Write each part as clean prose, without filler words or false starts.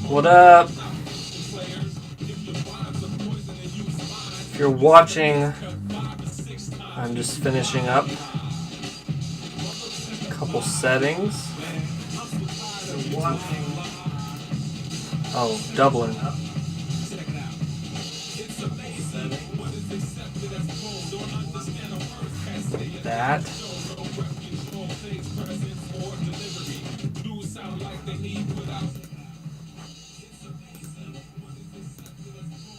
What up? If you're watching, I'm just finishing up a couple settings. Oh, doubling. That.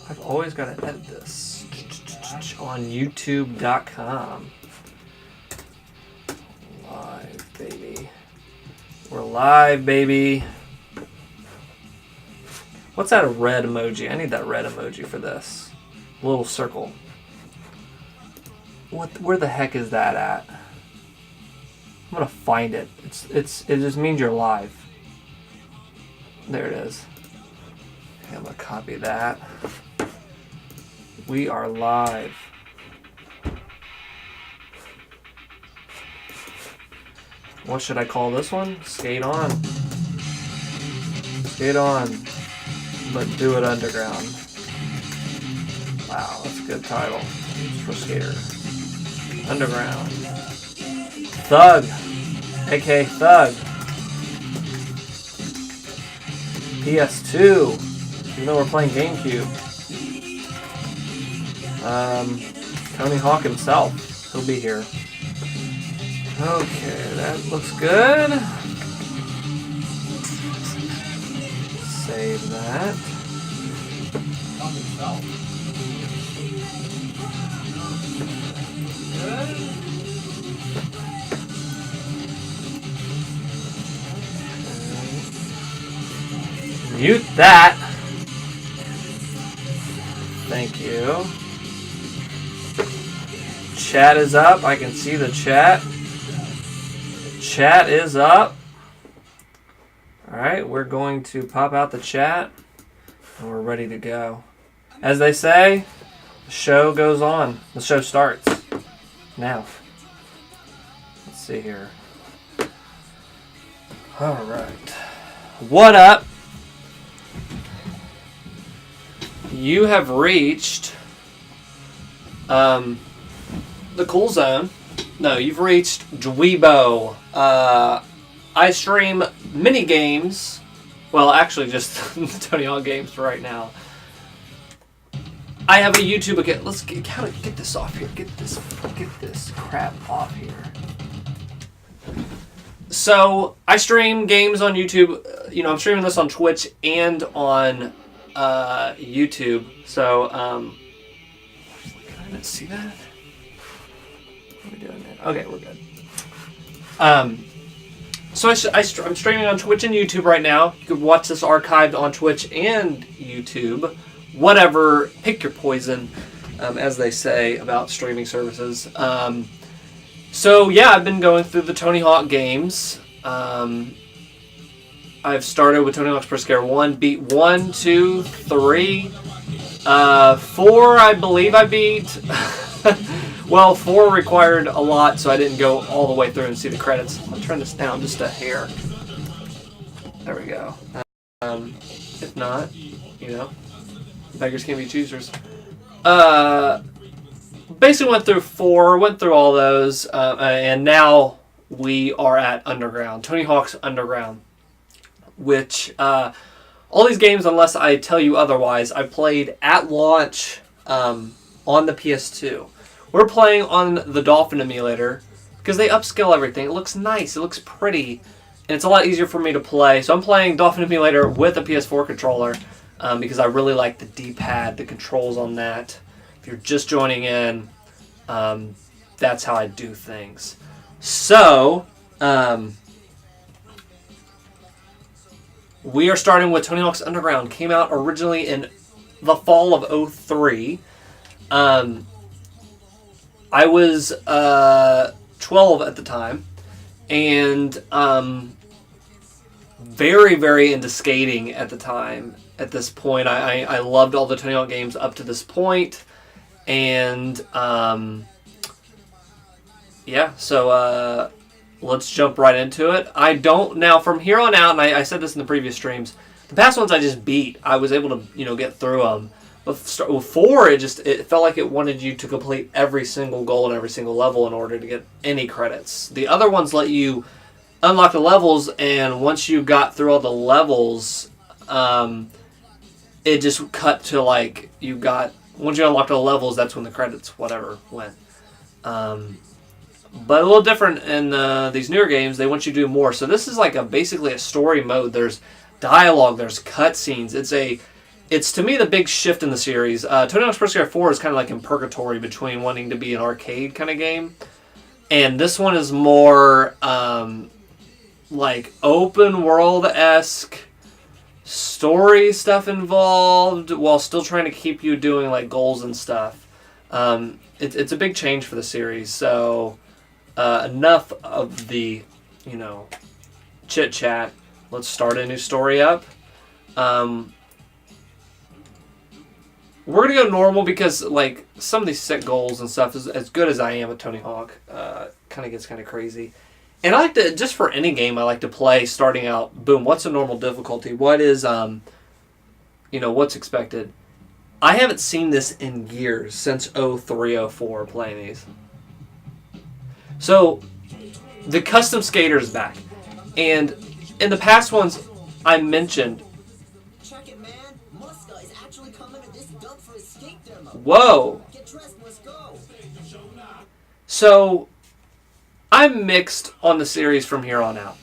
I've always got to edit this on YouTube.com. Live, baby. We're live, baby. What's that red emoji? I need that red emoji for this. Little circle. Where the heck is that at? I'm gonna find it. It just means you're live. There it is. Okay, I'm gonna copy that. We are live. What should I call this one? Skate on. Skate on. But do it underground. Wow, that's a good title for Skater. Underground. Thug. aka Thug. PS2. Even though we're playing GameCube. Tony Hawk himself. He'll be here. Okay, that looks good. Save that. Mute that. Thank you. Chat is up. I can see the chat. Chat is up. Alright, we're going to pop out the chat and we're ready to go. As they say, the show goes on. The show starts now. Let's see here. Alright. What up? You have reached the cool zone. No, you've reached Dweebo. I stream mini games. Well, actually, just the Tony Hawk games for right now. I have a YouTube account. Let's get this off here. Get this crap off here. So I stream games on YouTube. You know, I'm streaming this on Twitch and on YouTube. So can I not see that? What are we doing now? Okay, we're good. So I'm streaming on Twitch and YouTube right now. You can watch this archived on Twitch and YouTube. Whatever, pick your poison, as they say about streaming services. So yeah, I've been going through the Tony Hawk games. I've started with Tony Hawk's Pro Skater 1, beat 1, 2, 3, 4 I believe I beat. Well, 4 required a lot, so I didn't go all the way through and see the credits. I'll turn this down just a hair. There we go. If not, you know, beggars can't be choosers. Basically went through 4, went through all those, and now we are at Underground. Tony Hawk's Underground. Which, all these games, unless I tell you otherwise, I played at launch on the PS2. We're playing on the Dolphin emulator because they upscale everything. It looks nice. It looks pretty. And it's a lot easier for me to play. So I'm playing Dolphin emulator with a PS4 controller because I really like the D-pad, the controls on that. If you're just joining in, that's how I do things. So, we are starting with Tony Hawk's Underground. Came out originally in the fall of 2003. I was 12 at the time, and very, very into skating at the time. At this point, I loved all the Tony Hawk games up to this point, and yeah, so let's jump right into it. I don't now from here on out, and I said this in the previous streams. The past ones I just beat. I was able to get through them. But with 4, it felt like it wanted you to complete every single goal and every single level in order to get any credits. The other ones let you unlock the levels, and once you got through all the levels, it just cut to like once you unlocked all the levels, that's when the credits whatever went. But a little different in these newer games. They want you to do more. So this is like basically a story mode. There's dialogue. There's cutscenes. It's to me the big shift in the series. Tony Hawk's Pro Skater 4 is kind of like in purgatory between wanting to be an arcade kind of game, and this one is more like open world-esque story stuff involved while still trying to keep you doing like goals and stuff. It's a big change for the series. So enough of the chit chat. Let's start a new story up. We're going to go normal because like some of these set goals and stuff, is as good as I am at Tony Hawk, kind of gets kind of crazy. And I like to, just for any game, I like to play starting out, boom, what's a normal difficulty? What is, what's expected? I haven't seen this in years, since 03, 04 playing these. So, the custom skater is back. And in the past ones, I mentioned... Check it, man. Muska is actually coming to this dump for his skate demo. Whoa! Get dressed, let's go. So, I'm mixed on the series from here on out.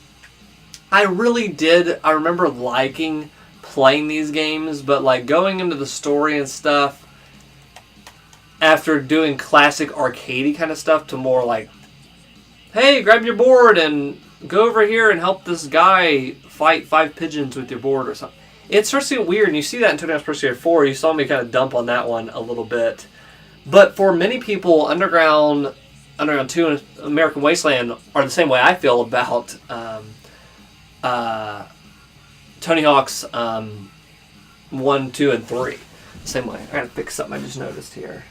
I remember liking playing these games, but like going into the story and stuff, after doing classic arcadey kind of stuff to more like, hey, grab your board and go over here and help this guy fight 5 pigeons with your board or something. It starts to get weird, and you see that in Tony Hawk's Pro Skater 4. You saw me kind of dump on that one a little bit. But for many people, Underground 2 and American Wasteland are the same way I feel about Tony Hawk's 1, 2, and 3. Same way. I gotta fix something I just noticed here.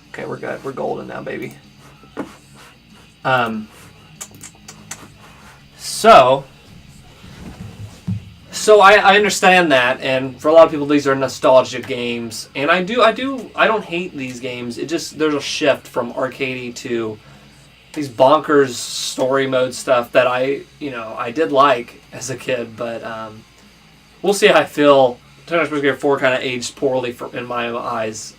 Okay, we're good. We're golden now, baby. So I understand that, and for a lot of people, these are nostalgia games, and I don't hate these games. It just, there's a shift from arcadey to these bonkers story mode stuff that I did like as a kid, but we'll see how I feel. Tony Hawk's Pro Skater 4 kind of aged poorly in my eyes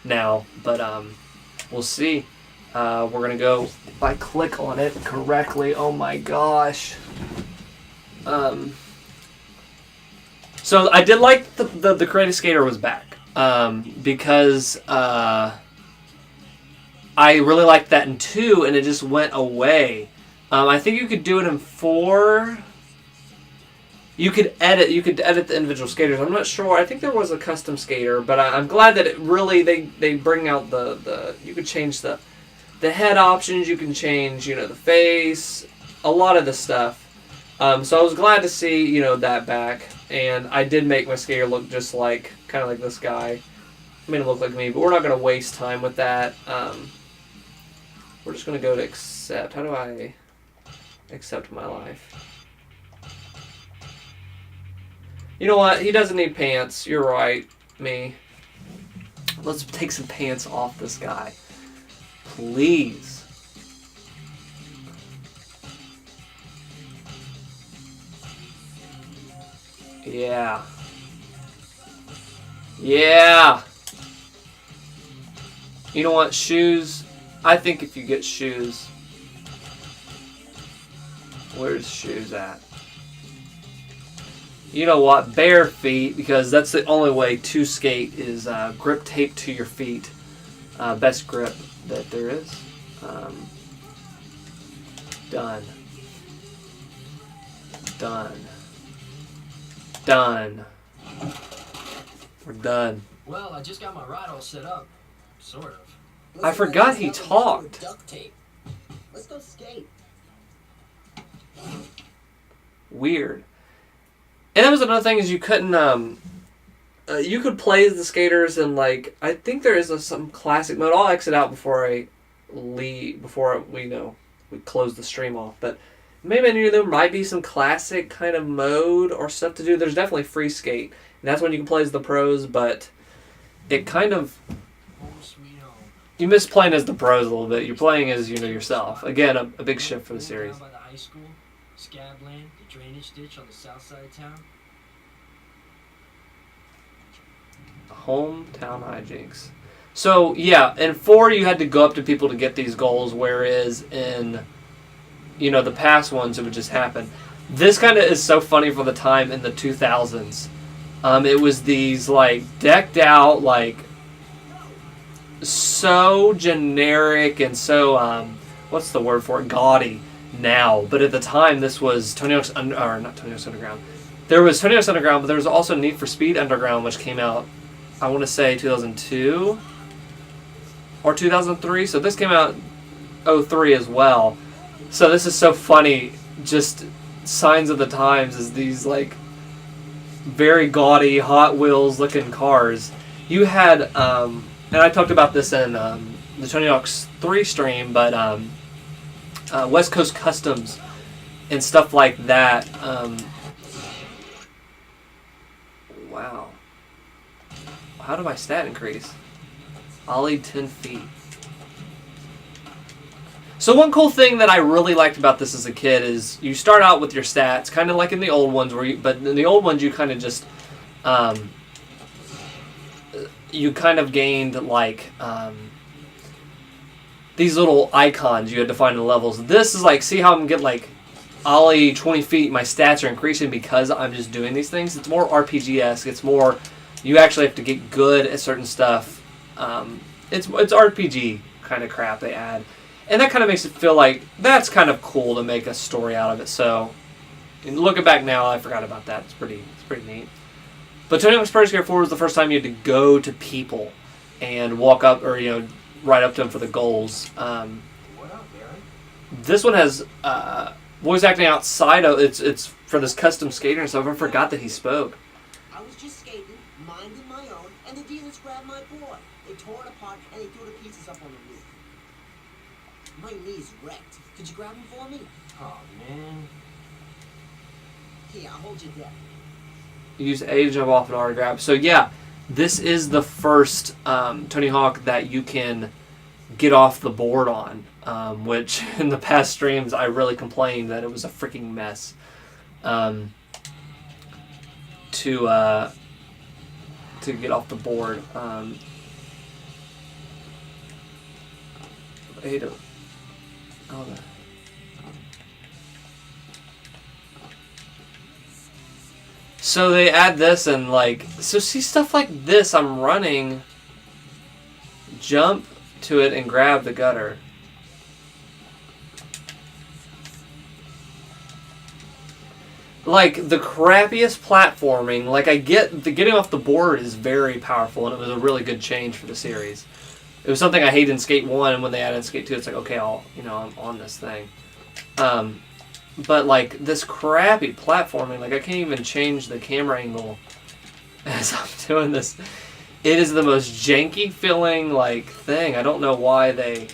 now, but we'll see. We're gonna go, if I click on it correctly, oh my gosh. So I did like the Creative Skater was back, because I really liked that in 2, and it just went away. I think you could do it in 4. You could edit the individual skaters. I'm not sure. I think there was a custom skater, but I'm glad that it really they bring out the you could change the head options. You can change the face, a lot of the stuff. So I was glad to see that back. And I did make my skater look just like, kind of like this guy. I made him look like me, but we're not going to waste time with that. We're just going to go to accept. How do I accept my life? You know what? He doesn't need pants. You're right, me. Let's take some pants off this guy. Please. Yeah. Yeah. You know what? Shoes. I think if you get shoes. Where's shoes at? You know what? Bare feet, because that's the only way to skate is grip tape to your feet. Best grip that there is. Done. Done. Done. We're done. Well, I just got my ride all set up. Sort of. I forgot he talked. Duct tape. Let's go skate. Weird. And that was another thing, is you couldn't you could play as the skaters, and like I think there is some classic mode. I'll exit out before I before we close the stream off. But maybe I knew there might be some classic kind of mode or stuff to do. There's definitely free skate, and that's when you can play as the pros. But it kind of you miss playing as the pros a little bit. You're playing as yourself. Again, a big shift for the series. By the high school, Scabland, the drainage ditch on the south side of town. Hometown hijinks. So yeah, in 4 you had to go up to people to get these goals, whereas in the past ones it would just happen. This kind of is so funny for the time in the 2000s. It was these like decked out, like so generic and so what's the word for it, gaudy now. But at the time this was Tony Hawk's not Tony Hawk's Underground. There was Tony Hawk's Underground, but there was also Need for Speed Underground, which came out, I want to say 2002 or 2003. So this came out 2003 as well. So this is so funny. Just signs of the times is these like very gaudy Hot Wheels looking cars. You had, and I talked about this in the Tony Hawk's 3 stream, but West Coast Customs and stuff like that. Wow. How did my stat increase? Ollie 10 feet. So one cool thing that I really liked about this as a kid is you start out with your stats, kind of like in the old ones, but in the old ones you kind of just, you kind of gained like these little icons you had to find in the levels. This is like, see how I'm getting like Ollie 20 feet, my stats are increasing because I'm just doing these things. It's more RPG-esque. It's more, you actually have to get good at certain stuff. It's RPG kind of crap they add. And that kind of makes it feel like that's kind of cool to make a story out of it. So, and looking back now, I forgot about that. It's pretty neat. But Tony Hawk's Pro Skater 4 was the first time you had to go to people and walk up or right up to them for the goals. What up, Barry? This one has voice acting outside of it's for this custom skater and stuff. I forgot that he spoke. I was just skating, minding my own, and the dealers grabbed my board. They tore it apart and they threw the pieces up on the roof. My knee's wrecked. Could you grab them for me? Oh, man. Here, I'll hold you down. You use A to jump off an R grab. So yeah, this is the first Tony Hawk that you can get off the board on, which in the past streams I really complained that it was a freaking mess to get off the board. A to So they add this and so see stuff like this, I'm running, jump to it and grab the gutter. Like the crappiest platforming, I get the getting off the board is very powerful and it was a really good change for the series. It was something I hated in Skate 1 and when they added in Skate 2 it's like, okay, I'm on this thing. But this crappy platforming, I can't even change the camera angle as I'm doing this. It is the most janky feeling thing. I don't know why they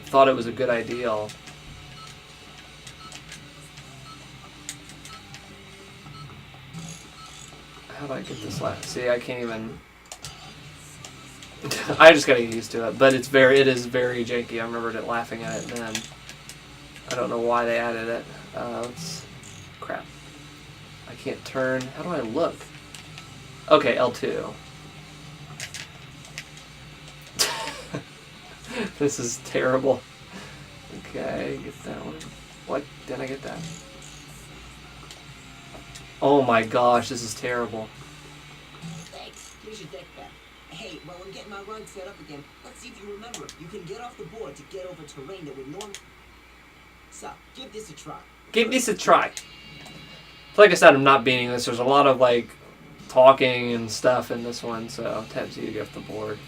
thought it was a good idea. How do I get this left? See, I can't even. I just gotta get used to it. But it is very janky. I remembered it laughing at it then. I don't know why they added it. Crap. I can't turn. How do I look? Okay, L2. This is terrible. Okay, get that one. What? Didn't I get that? Oh my gosh, this is terrible. Thanks. Here's your deck back. Hey, while I'm getting my run set up again, let's see if you remember. You can get off the board to get over terrain that would normally... So, give this a try. Give this a try. Like I said, I'm not beating this. There's a lot of talking and stuff in this one, so it tempts you to get off the board.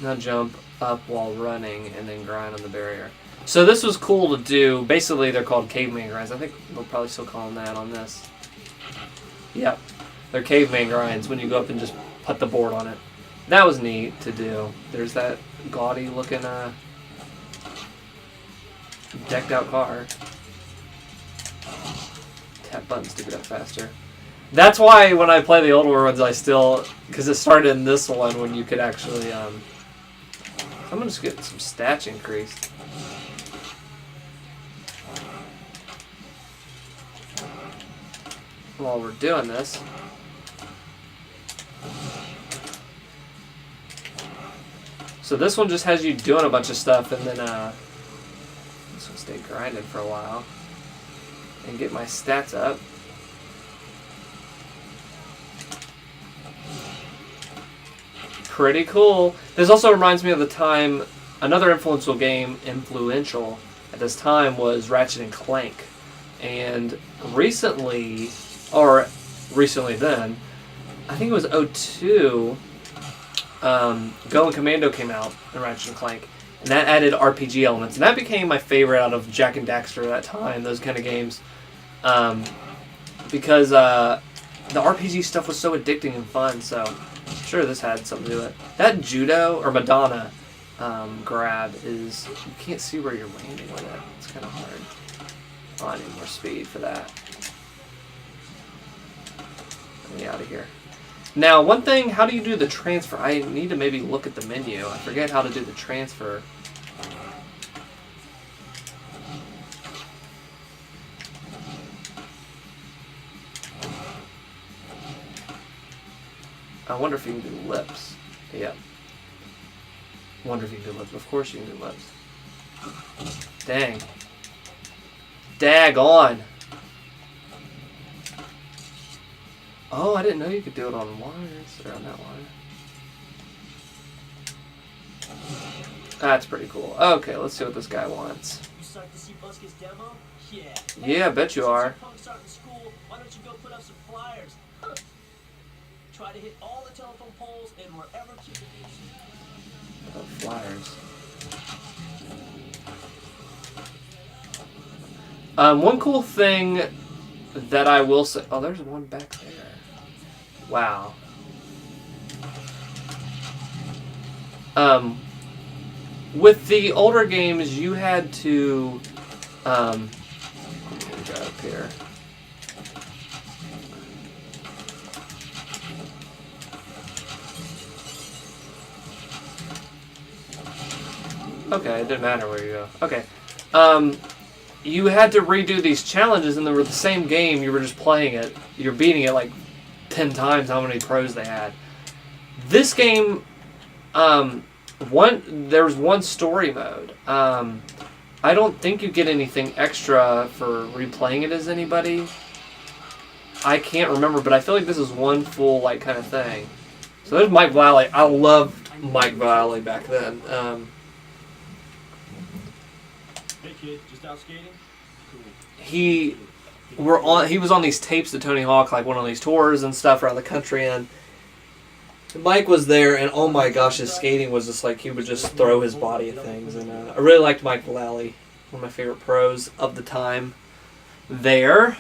Now jump up while running and then grind on the barrier. So this was cool to do. Basically, they're called caveman grinds. I think we'll probably still call them that on this. Yep. They're caveman grinds when you go up and just put the board on it. That was neat to do. There's that gaudy looking decked out car. Tap buttons to get up faster. That's why when I play the older ones, I still, because it started in this one when you could actually. I'm gonna just get some stats increased. While we're doing this. So this one just has you doing a bunch of stuff, and then this one stay grinding for a while and get my stats up. Pretty cool. This also reminds me of the time another influential game at this time was Ratchet and Clank, and recently then, I think it was 02. Go and Commando came out in Ratchet and Clank, and that added RPG elements, and that became my favorite out of Jak and Daxter at that time, those kind of games, because the RPG stuff was so addicting and fun. So I'm sure this had something to do with it. That judo or Madonna grab is, you can't see where you're landing with it. It's kind of hard. Oh, I need more speed for that. Get me out of here. Now, one thing, how do you do the transfer? I need to maybe look at the menu. I forget how to do the transfer. I wonder if you can do lips. Yeah. Wonder if you can do lips. Of course you can do lips. Dang. Dag on. Oh, I didn't know you could do it on wires, or on that wire. That's pretty cool. Okay, let's see what this guy wants. You start to see Busket's demo? Yeah. Yeah, I bet you are. School, why don't you go put up some flyers? Try to hit all the telephone poles and wherever kids Oh, flyers. One cool thing that I will say... Oh, there's one back there. Wow. With the older games, you had to... let me go up here. Okay, it didn't matter where you go. Okay. You had to redo these challenges, and they were the same game. You were just playing it. You're beating it like 10 times how many pros they had. This game, there was one story mode. I don't think you get anything extra for replaying it as anybody. I can't remember, but I feel like this is one full like kind of thing. So there's Mike Valley. I loved Mike Valley back then. Hey kid, just out skating? Cool. He was on these tapes that Tony Hawk like went on these tours and stuff around the country, and Mike was there, and oh my gosh, his skating was just like he would just throw his body at things, and I really liked Mike Vallely, one of my favorite pros of the time. There.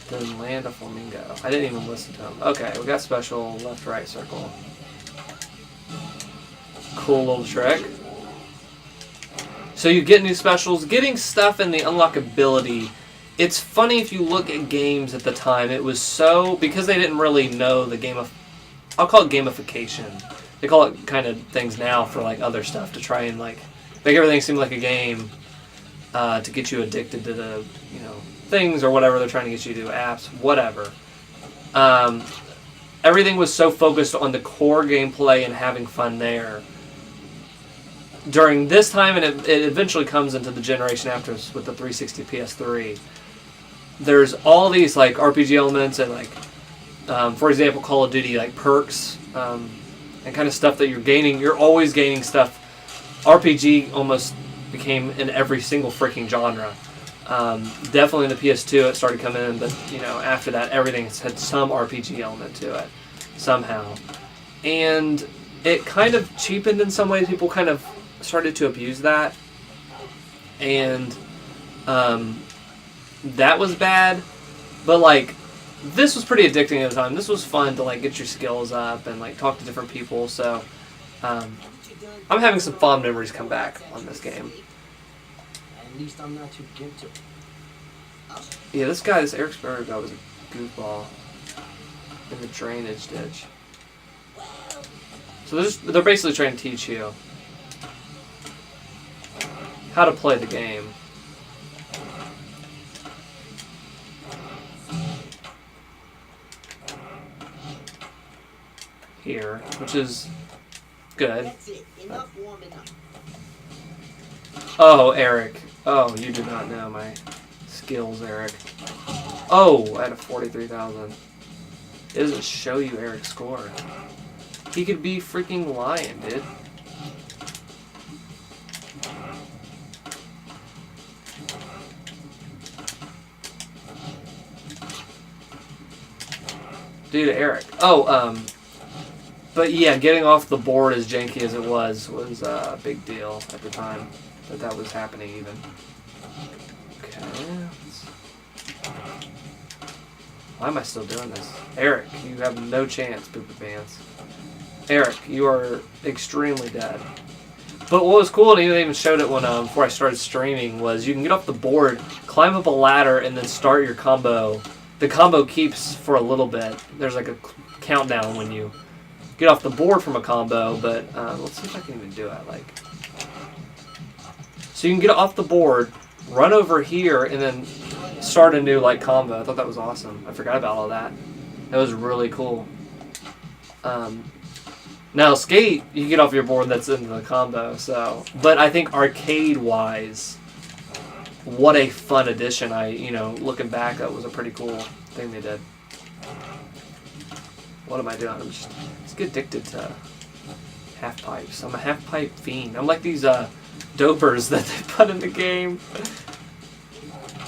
Then land a flamingo. I didn't even listen to him. Okay, we got special left right circle. Cool little trick. So you get new specials, getting stuff in the unlockability. It's funny if you look at games at the time, it was so, because they didn't really know the game of, I'll call it gamification. They call it kind of things now for like other stuff to try and like make everything seem like a game to get you addicted to the, things or whatever they're trying to get you to do, apps, whatever. Everything was so focused on the core gameplay and having fun there. During this time, and it eventually comes into the generation after with the 360 PS3, there's all these like RPG elements and like, for example, Call of Duty like perks and kind of stuff that you're gaining. You're always gaining stuff. RPG almost became in every single freaking genre. Definitely in the PS2 it started coming in, but after that everything had some RPG element to it somehow, and it kind of cheapened in some ways. People kind of started to abuse that, and that was bad. But like, this was pretty addicting at the time. This was fun to like get your skills up and like talk to different people. So I'm having some fond memories come back on this game. At least I'm not too guilty. Yeah, this Eric Sparrow guy was a goofball in the drainage ditch. So they're basically trying to teach you how to play the game. Here, which is good. That's it. Enough warming up. Oh, Eric. Oh, you do not know my skills, Eric. Oh, I had a 43,000. It doesn't show you Eric's score. He could be freaking lying, dude. Dude, Eric. Oh, but yeah, getting off the board as janky as it was a big deal at the time that was happening even. Okay. Why am I still doing this? Eric, you have no chance, Pooper Pants. Eric, you are extremely dead. But what was cool, and even showed it when before I started streaming, was you can get off the board, climb up a ladder, and then start your combo. The combo keeps for a little bit. There's like a countdown when you get off the board from a combo, but let's see if I can even do it. Like, so you can get off the board, run over here, and then start a new like combo. I thought that was awesome. I forgot about all that. That was really cool. Now Skate, you get off your board, that's into the combo. So, but I think arcade-wise, what a fun addition. Looking back, that was a pretty cool thing they did. What am I doing? I'm just get addicted to half pipes. I'm a half pipe fiend. I'm like these dopers that they put in the game.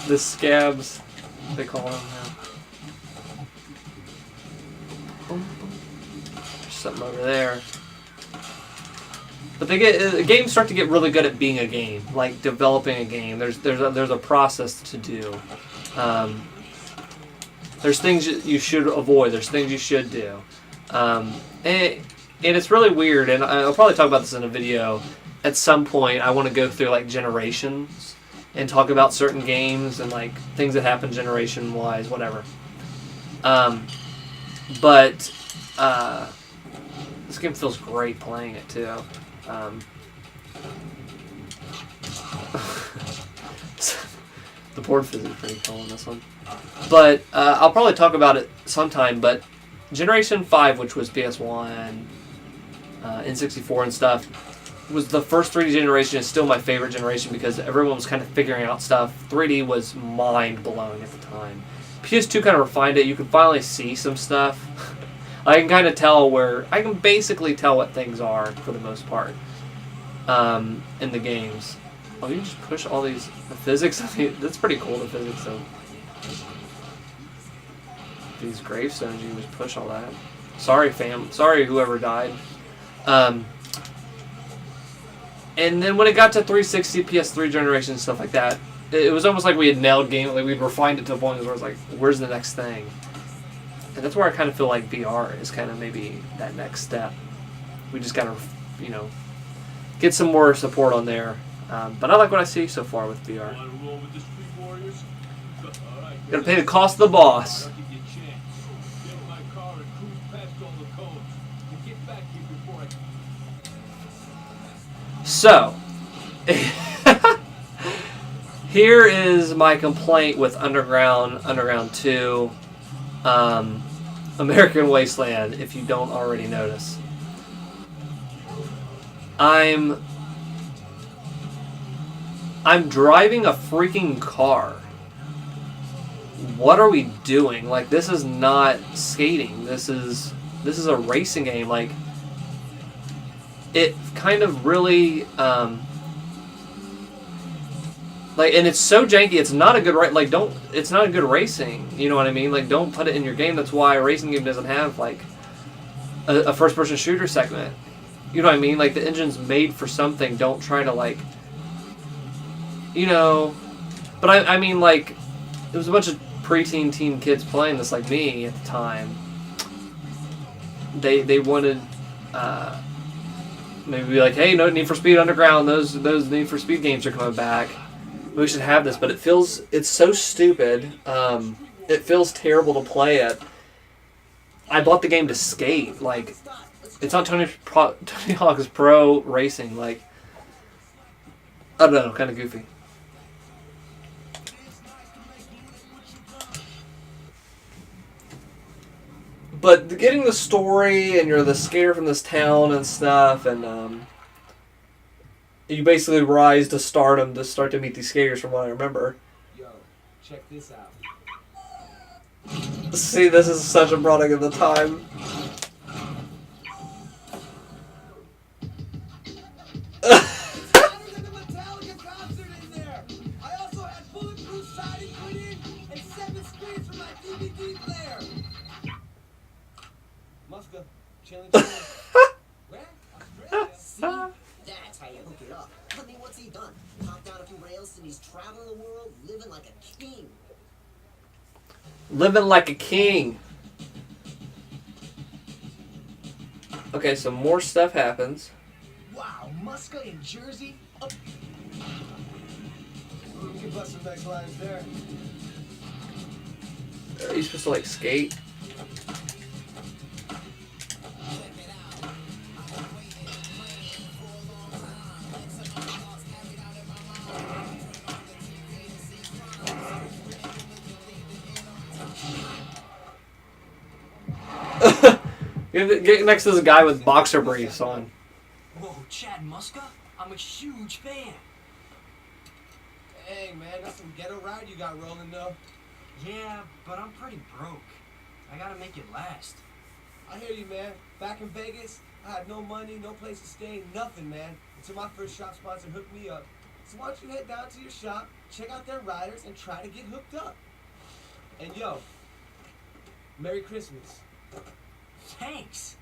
The scabs, they call them now. There's something over there. But games start to get really good at being a game, like developing a game. There's a process to do. There's things you should avoid. There's things you should do. And it's really weird, and I'll probably talk about this in a video at some point. I want to go through like generations and talk about certain games and like things that happen generation-wise, whatever. But this game feels great playing it too. The board physics is pretty cool in this one. But I'll probably talk about it sometime, but Generation 5, which was PS1, N64 and stuff, was the first 3D generation. Is still my favorite generation because everyone was kind of figuring out stuff. 3D was mind-blowing at the time. PS2 kind of refined it. You can finally see some stuff. I can kind of tell I can basically tell what things are for the most part in the games. Oh, you just push all the physics? That's pretty cool, the physics of these gravestones. You can just push all that. Sorry, fam. Sorry, whoever died. And then when it got to 360, PS3 generation, stuff like that, it was almost like we had nailed game. Like we'd refined it to a point where it was like, where's the next thing? And that's where I kind of feel like VR is kind of maybe that next step. We just got to, get some more support on there. But I like what I see so far with VR. Gotta pay the cost of the boss. So, here is my complaint with Underground 2, American Wasteland, if you don't already notice. I'm driving a freaking car. What are we doing? Like, this is not skating. This is a racing game. Like, it kind of really, and it's so janky. It's not a good it's not a good racing. You know what I mean? Like, don't put it in your game. That's why a racing game doesn't have like a first-person shooter segment. You know what I mean? Like, the engine's made for something. Don't try to But I mean, like, There was a bunch of preteen teen kids playing this like me at the time. They wanted maybe be like, hey, no Need for Speed Underground, those Need for Speed games are coming back. We should have this, but it's so stupid. It feels terrible to play it. I bought the game to skate. Like, it's on Tony Hawk's Pro Racing. Like, I don't know, kind of goofy. But getting the story, and you're the skater from this town and stuff, and you basically rise to stardom to start to meet these skaters from what I remember. Yo, check this out. See, this is such a product of the time. Muska, chilling. Where? Australia. See? That's how you hook it up. I mean, what's he done? Popped down a few rails and he's traveling the world, living like a king. Living like a king. Okay, so more stuff happens. Wow, Muska in Jersey? Oh. We can bust some next lines there. Are you supposed to like skate? Get next to this guy with boxer briefs on. Whoa, Chad Muska? I'm a huge fan. Hey, man, that's some ghetto ride you got rolling, though. Yeah, but I'm pretty broke. I gotta make it last. I hear you, man. Back in Vegas, I had no money, no place to stay, nothing, man. Until my first shop sponsor hooked me up. So why don't you head down to your shop, check out their riders, and try to get hooked up. And yo, Merry Christmas. Thanks.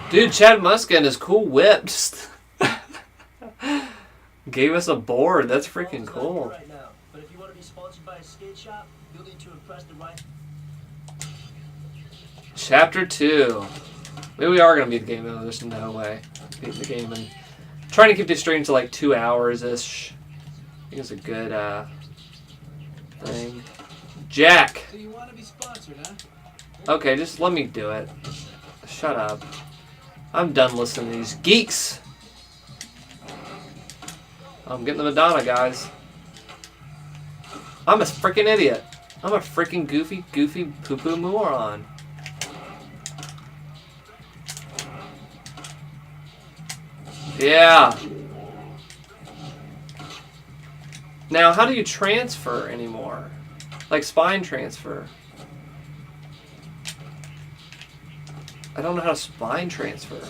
Dude, Chad Muska and his cool whip just gave us a board. That's freaking cool. Right now, but if you want to be sponsored by a skate shop, you'll need to impress the right. Chapter 2. Maybe we are going to beat the game, though. There's no way. Beating the game and trying to keep this stream to like 2 hours-ish. I think it's a good thing. Jack! So you want to be sponsored, huh? Okay, just let me do it. Shut up. I'm done listening to these geeks. I'm getting the Madonna, guys. I'm a freaking idiot. I'm a freaking goofy poo-poo moron. Yeah. Now, how do you transfer anymore? Like spine transfer. I don't know how to spine transfer.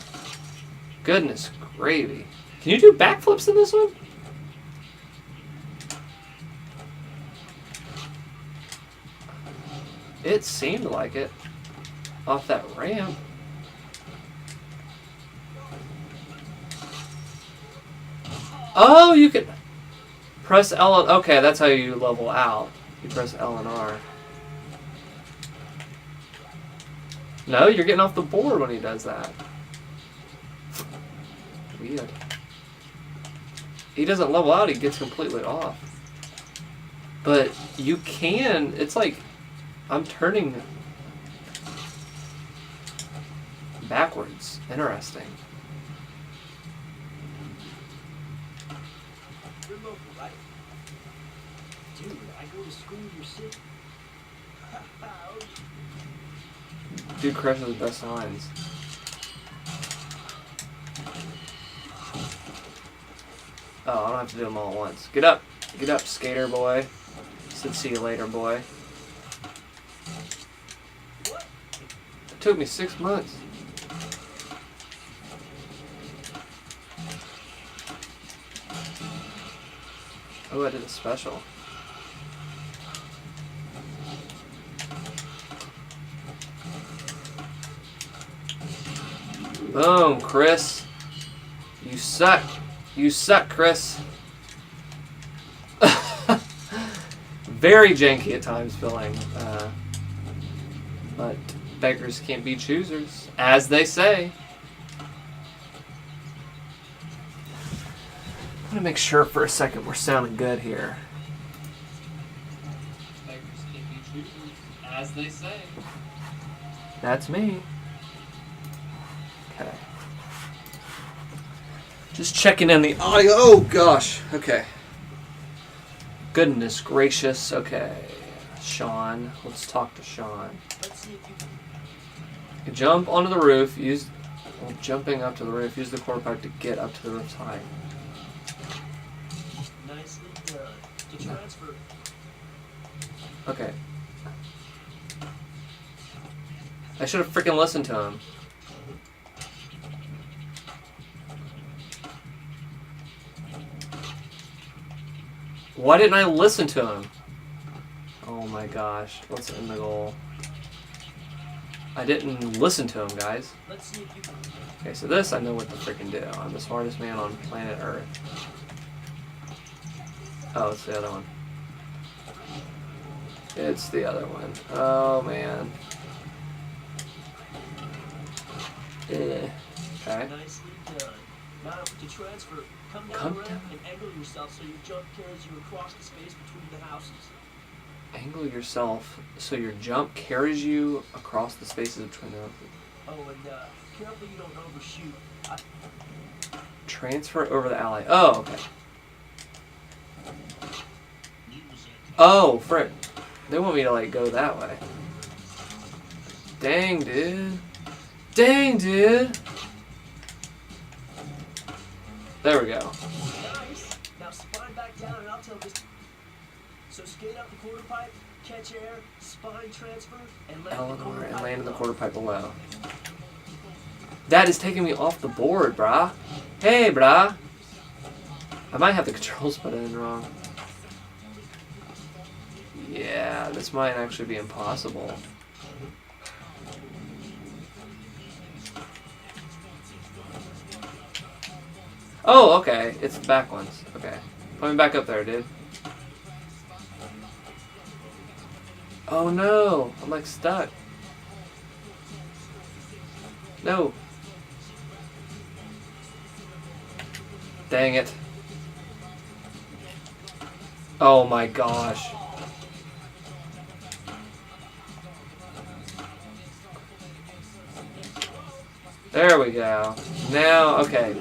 Goodness gravy. Can you do backflips in this one? It seemed like it. Off that ramp. Oh, you can press L and... Okay, that's how you level out. You press L and R. No, you're getting off the board when he does that. Weird. He doesn't level out, he gets completely off. But you can... It's like... I'm turning... backwards. Interesting. You're local, right? Dude, I go to school in your city. Dude crushes the best lines. Oh, I don't have to do them all at once. Get up, skater boy. Said see you later, boy. It took me 6 months. Oh, I did a special. Boom, Chris. You suck. You suck, Chris. Very janky at times filling. But beggars can't be choosers, as they say. I'm going to make sure for a second we're sounding good here. Beggars can't be choosers, as they say. That's me. Okay. Just checking in the audio. Oh, gosh. Okay. Goodness gracious. Okay. Sean. Let's talk to Sean. You jump onto the roof. Jumping up to the roof. Use the quarter pipe to get up to the roof's height. Nicely done. To transfer. Okay. I should have freaking listened to him. Why didn't I listen to him? Oh my gosh. Let's end the goal. I didn't listen to him, guys. Let's see if you can. Okay, so this I know what to freaking do. I'm the smartest man on planet Earth. Oh, it's the other one. It's the other one. Oh, man. Okay. Nicely done. Now to transfer, come down the ramp and angle yourself so your jump carries you across the space between the houses. Angle yourself so your jump carries you across the spaces between the houses. Oh, and careful you don't overshoot. Transfer over the alley. Oh, okay. Oh, frick. They want me to, like, go that way. Dang, dude. Dang, dude. There we go. Nice. Now spine back down and I'll tell this. So skate up the quarter pipe, catch air, spine transfer, and land in the quarter pipe below. That is taking me off the board, brah. Hey, brah. I might have the controls put in wrong. Yeah, this might actually be impossible. Oh, okay. It's the back ones. Okay. Put me back up there, dude. Oh no! I'm like stuck. No. Dang it. Oh my gosh. There we go. Now, okay.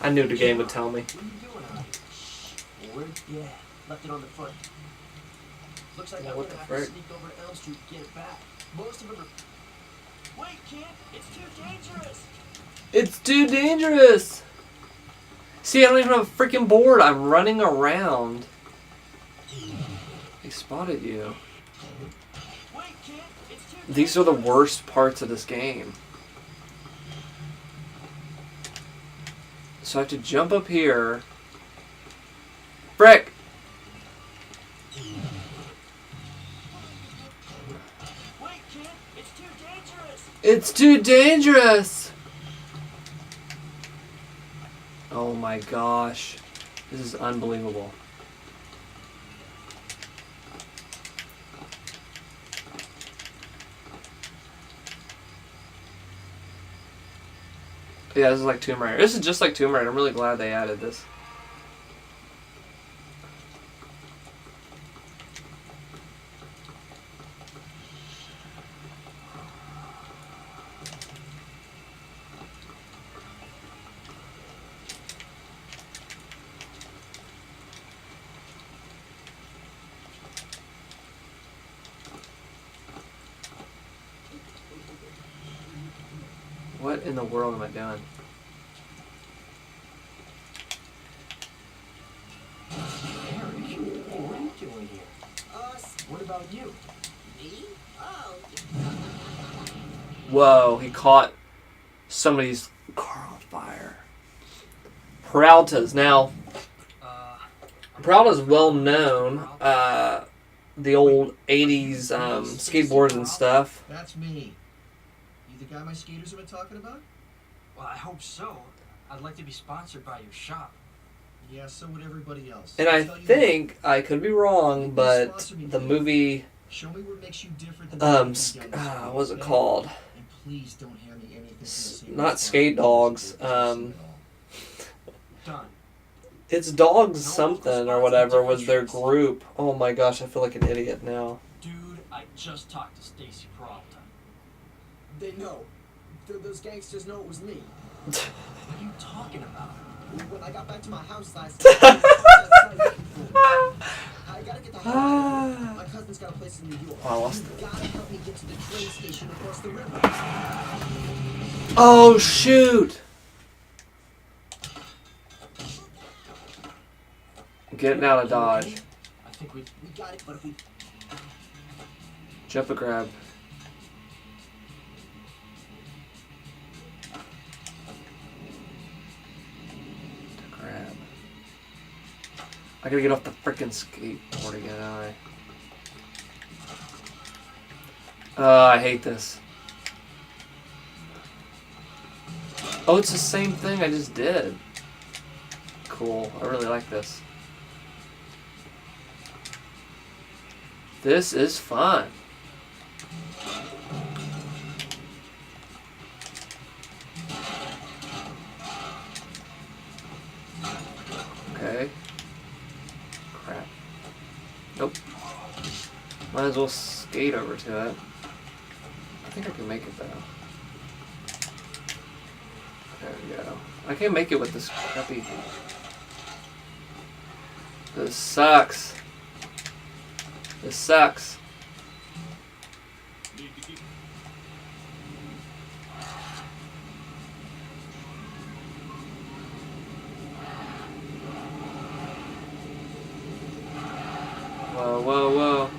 I knew the game would tell me. Yeah, left it on the foot. Looks like I'm gonna have to sneak over to Elm Street to get it back. Most of them are... Wait, kid! It's too dangerous! It's too dangerous! See, I don't even have a freaking board. I'm running around. They spotted you. Wait, kid! It's too dangerous! These are the worst parts of this game. So I have to jump up here. Frick! Wait, kid! It's too dangerous! It's too dangerous! Oh my gosh. This is unbelievable. Yeah, this is like Tomb Raider. This is just like Tomb Raider. I'm really glad they added this. What in the world am I doing? Eric, what are you doing here? What about you? Me? Oh. Whoa, he caught somebody's car on fire. Peralta's. Now, Peralta's well known. The old 80s skateboards and stuff. That's me. You the guy my skaters have been talking about? Well, I hope so. I'd like to be sponsored by your shop. Yeah, so would everybody else. And I think, I could be wrong, but the movie, Show me what makes you different than what was it called? And please don't hand me anything Not Skate Dogs. Done. It's Dogs something or whatever was their group. Oh my gosh, I feel like an idiot now. Dude, I just talked to Stacy Peralta. They know. Those gangsters know it was me. What are you talking about? When I got back to my house last night, I gotta get the hell out of here. My cousin's got a place in New York. Oh, I lost You gotta help me get to the train station across the river. Oh shoot! Getting out of dodge. I think we got it, but if we... Jump a grab. Grab. I gotta get off the frickin' skateboard again, don't I? I hate this. Oh, it's the same thing I just did. Cool. I really like this. This is fun. Okay. Crap. Nope. Might as well skate over to it. I think I can make it though. There we go. I can't make it with this crappy... This sucks. This sucks. Whoa, whoa, whoa.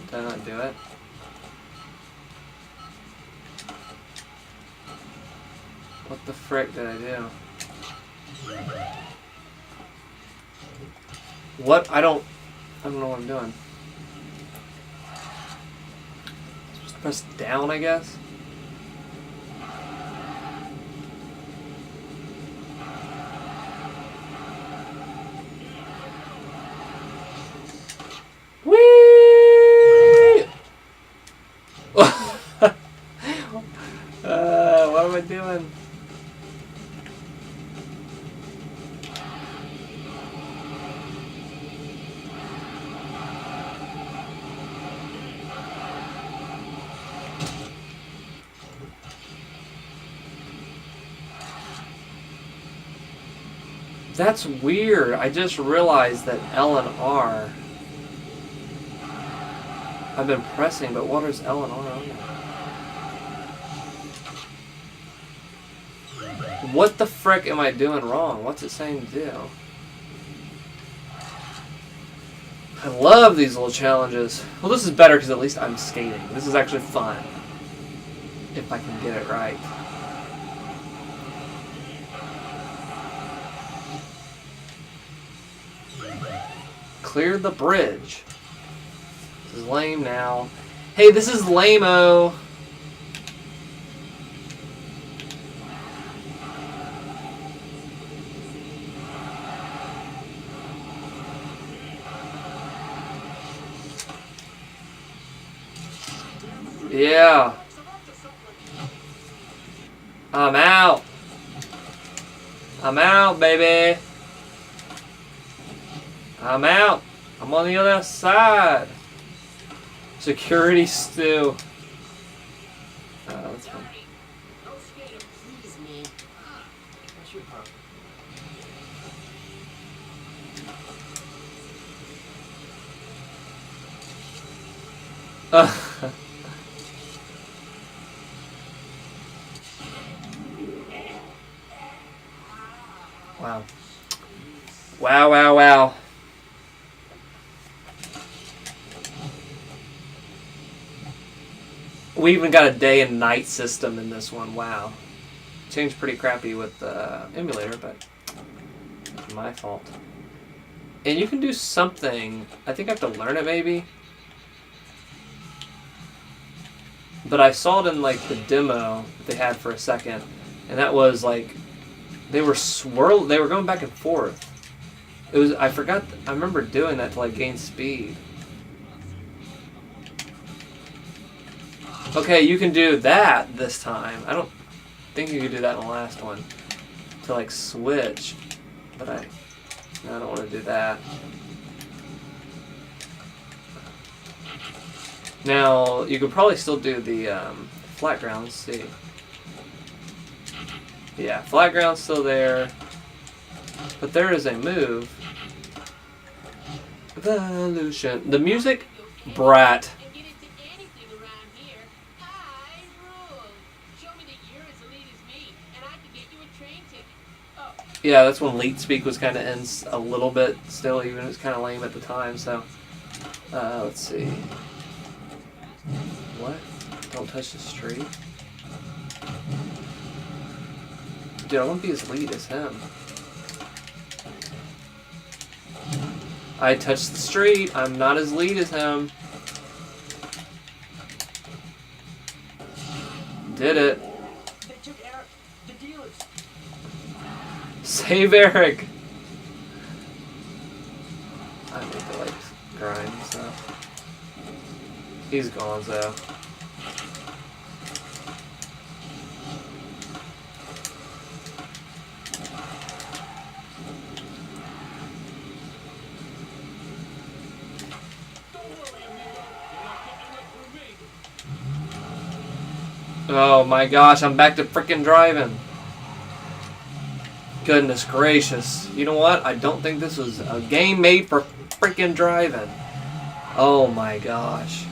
Did I not do it? What the frick did I do? What? I don't know what I'm doing. Just press down, I guess? Whee! What am I doing? That's weird. I just realized that L and R I've been pressing, but what is L and R on there? What the frick am I doing wrong? What's it saying to do? I love these little challenges. Well, this is better because at least I'm skating. This is actually fun. If I can get it right. Clear the bridge. This is lame now. Hey, this is lame-o. Yeah. I'm out. I'm out, baby. I'm out. I'm on the other side. Security stew. That's fine. No skater, please, man. What's your problem? Wow. Wow, wow, wow. We even got a day and night system in this one. Wow. Changed pretty crappy with the emulator, but it's my fault. And you can do something. I think I have to learn it maybe. but I saw it in like the demo that they had for a second, and that was like they were they were going back and forth. It was I remember doing that to like gain speed. Okay, you can do that this time. I don't think you could do that in the last one to like switch, but I don't want to do that. Now, you could probably still do the flat ground. Let's see. Yeah, flat ground's still there. But there is a move. Evolution. The music, brat. Yeah, that's when Leet Speak was kind of ends a little bit still, even it was kind of lame at the time, so. Let's see. What? Don't touch the street? Dude, I want to be as lead as him. I touched the street. I'm not as lead as him. Did it. They took Eric, the dealers. Save Eric. I need to like grind stuff. He's gone, so. Oh my gosh, I'm back to frickin' driving. Goodness gracious. You know what? I don't think this was a game made for frickin' driving. Oh my gosh.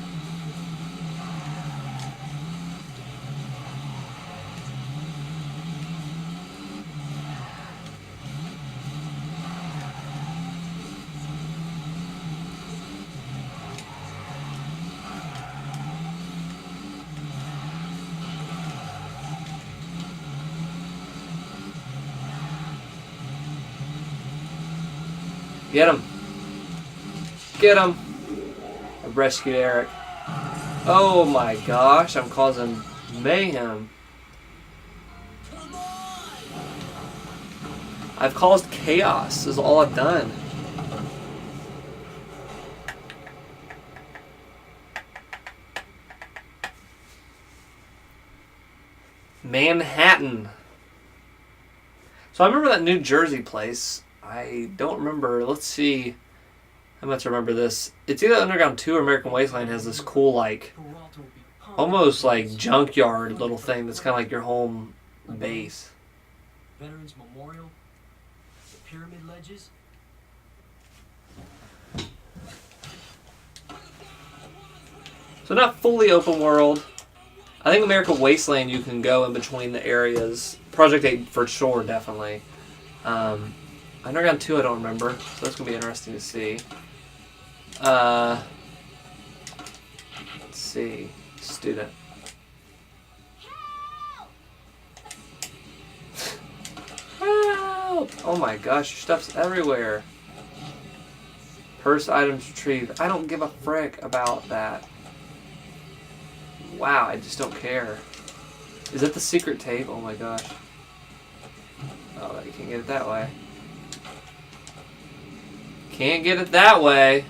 Get him. Get him. I rescued Eric. Oh my gosh, I'm causing mayhem. I've caused chaos. This is all I've done. Manhattan. So I remember that New Jersey place. I don't remember. Let's see how much I remember this. It's either Underground 2 or American Wasteland has this cool, like, almost like junkyard little thing that's kind of like your home base. Veterans Memorial, the pyramid ledges. So not fully open world. I think American Wasteland you can go in between the areas. Project 8 for sure, definitely. Underground 2 I don't remember, so that's going to be interesting to see. Let's see. Student. Help! Oh my gosh, your stuff's everywhere. Purse items retrieved. I don't give a frick about that. Wow, I just don't care. Is that the secret tape? Oh my gosh. Oh, you can't get it that way. Can't get it that way.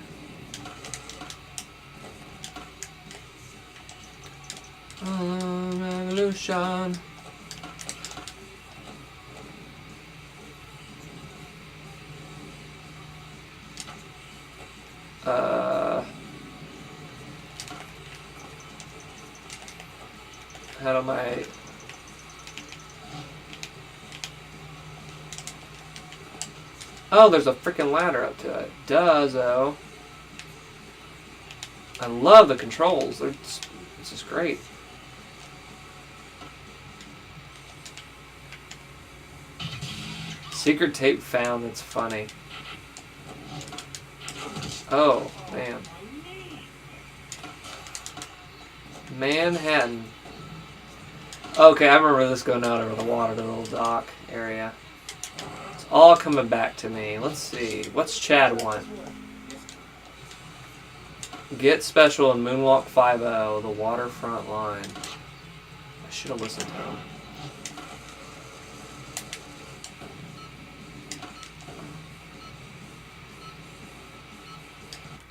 Revolution. How am I? Oh, there's a freaking ladder up to it. Does-o. I love the controls. This is great. Secret tape found. That's funny. Oh, man. Manhattan. Okay, I remember this going out over the water, the little dock area. It's all coming back to me. Let's see. What's Chad want? Get special in Moonwalk 5-0, the waterfront line. I should have listened to him.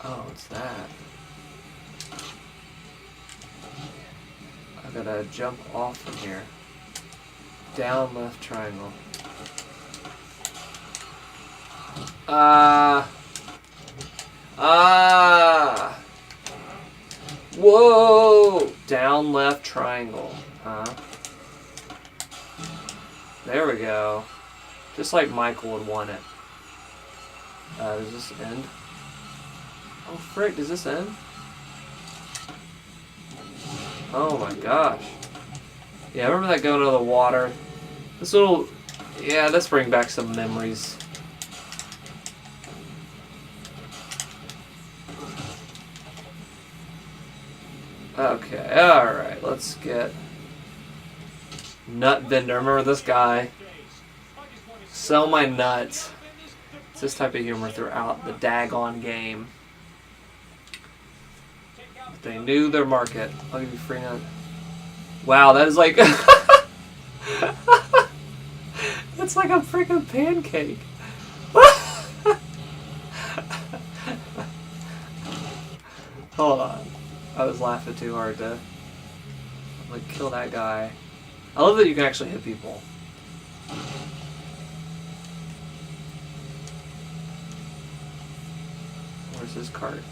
Oh, it's that. I gotta jump off from here. Down left triangle. Whoa! Down left triangle. Huh? There we go. Just like Michael would want it. Does this end? Oh frick, does this end? Oh my gosh. Yeah, I remember that going into the water. This little... Yeah, let's bring back some memories. Okay, alright, let's get... Nut vendor. Remember this guy? Sell my nuts. It's this type of humor throughout the daggone game. But they knew their market. I'll give you free nut. Wow, that is like... That's like a freaking pancake. Hold on. I was laughing too hard to like kill that guy. I love that you can actually hit people. Where's his cart?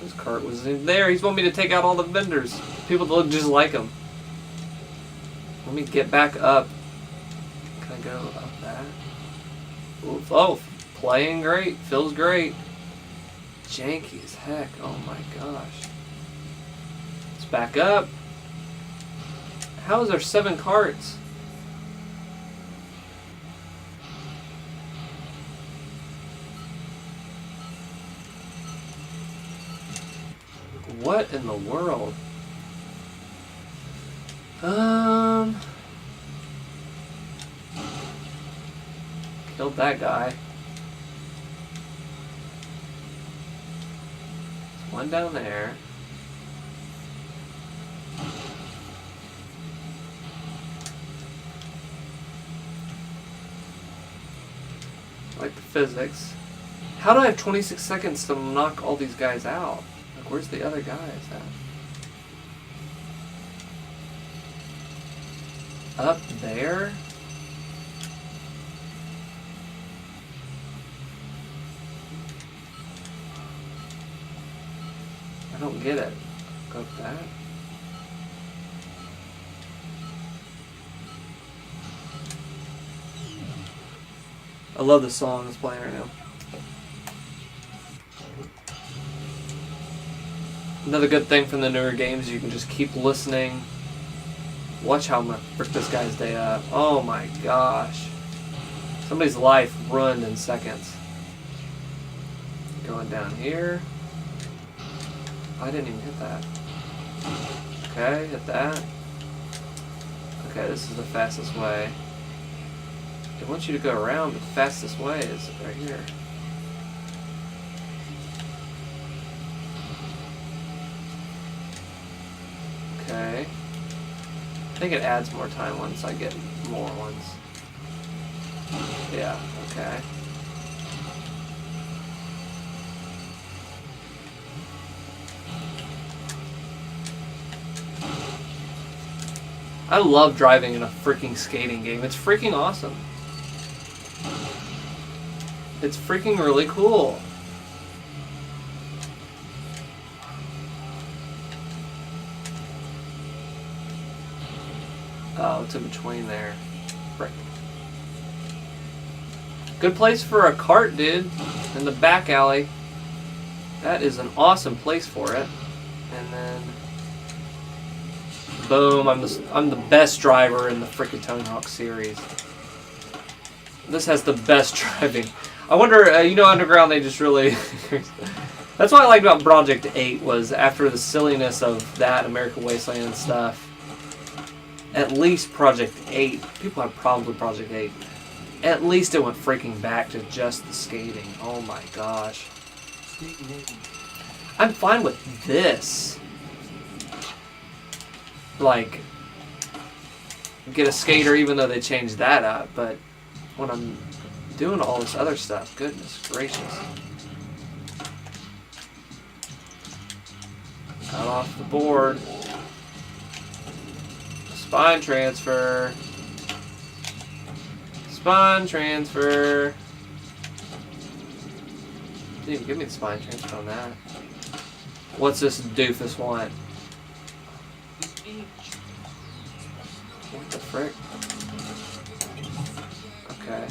His cart was in there. He's wanting me to take out all the vendors. People that look just like him. Let me get back up. Can I go up that? Oof. Oh, playing great. Feels great. Janky as heck. Oh my gosh. Let's back up. How is there 7 carts? What in the world? Killed that guy. There's one down there. I like the physics. How do I have 26 seconds to knock all these guys out? Like, where's the other guys at? Up there? I don't get it. Go up that? I love the song that's playing right now. Another good thing from the newer games, you can just keep listening. Watch how much frick this guy's day up. Oh my gosh. Somebody's life ruined in seconds. Going down here. I didn't even hit that. Okay, hit that. Okay, this is the fastest way. They want you to go around, but the fastest way is right here. Okay. I think it adds more time once I get more ones. Yeah, okay. I love driving in a freaking skating game. It's freaking awesome. It's freaking really cool. Oh, it's in between there. Frick. Good place for a cart, dude. In the back alley. That is an awesome place for it. And then... boom, I'm the best driver in the frickin' Tony Hawk series. This has the best driving. I wonder, you know, Underground, they just really... That's what I liked about Project 8, was after the silliness of that, American Wasteland and stuff, at least Project 8, people have problems with Project 8, at least it went freaking back to just the skating. Oh my gosh. I'm fine with this. Like, get a skater even though they changed that up, but when I'm doing all this other stuff, goodness gracious. Got off the board. Spine transfer. Spine transfer. Didn't even give me the spine transfer on that. What's this doofus want? What the frick? Okay.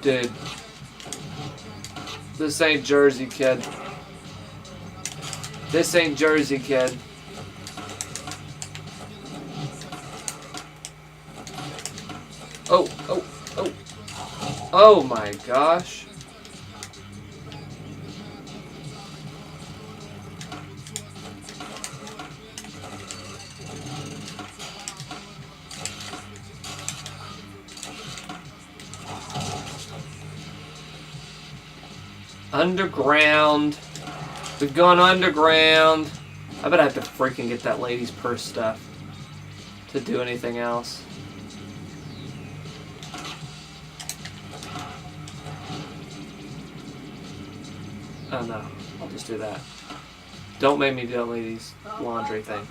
Dude. This ain't Jersey, kid. This ain't Jersey, kid. Oh, oh, oh. Oh my gosh. Underground. We've gone underground. I bet I have to freaking get that lady's purse stuff to do anything else. Oh no, I'll just do that. Don't make me do that lady's laundry thing.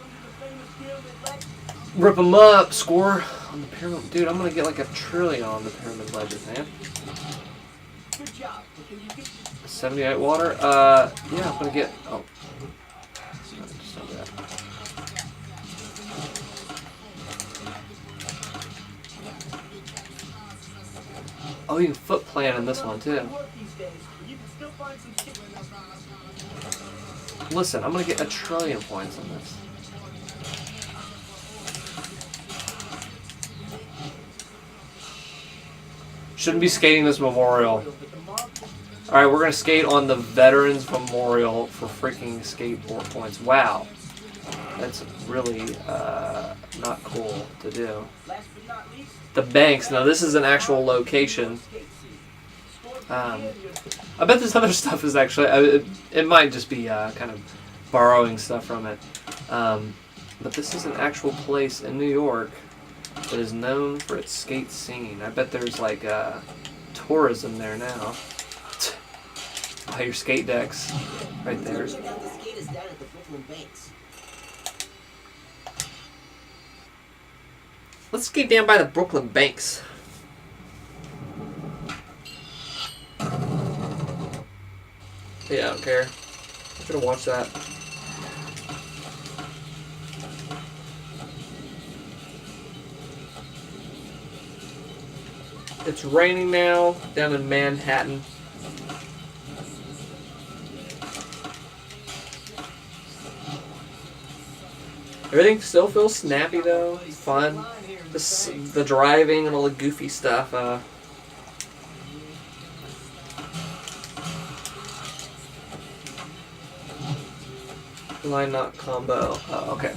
Rip them up, score on the pyramid. Dude, I'm gonna get like 1 trillion on the pyramid legend, man. Good job. 78 water? Yeah, I'm gonna get. Oh. Just do that. Oh, you can foot plan in this one too. Listen, I'm gonna get 1 trillion points on this. Shouldn't be skating this memorial. Alright, we're gonna skate on the Veterans Memorial for freaking skateboard points. Wow. That's really not cool to do. The banks. Now this is an actual location. I bet this other stuff is actually... it might just be kind of borrowing stuff from it. But this is an actual place in New York that is known for its skate scene. I bet there's like tourism there now. Oh, your skate decks right there. Check out the skaters down at the Brooklyn Banks. Let's skate down by the Brooklyn Banks. Yeah, I don't care. I'm gonna watch that. It's raining now down in Manhattan. Everything still feels snappy though. It's fun. The driving and all the goofy stuff. Line not combo. Okay.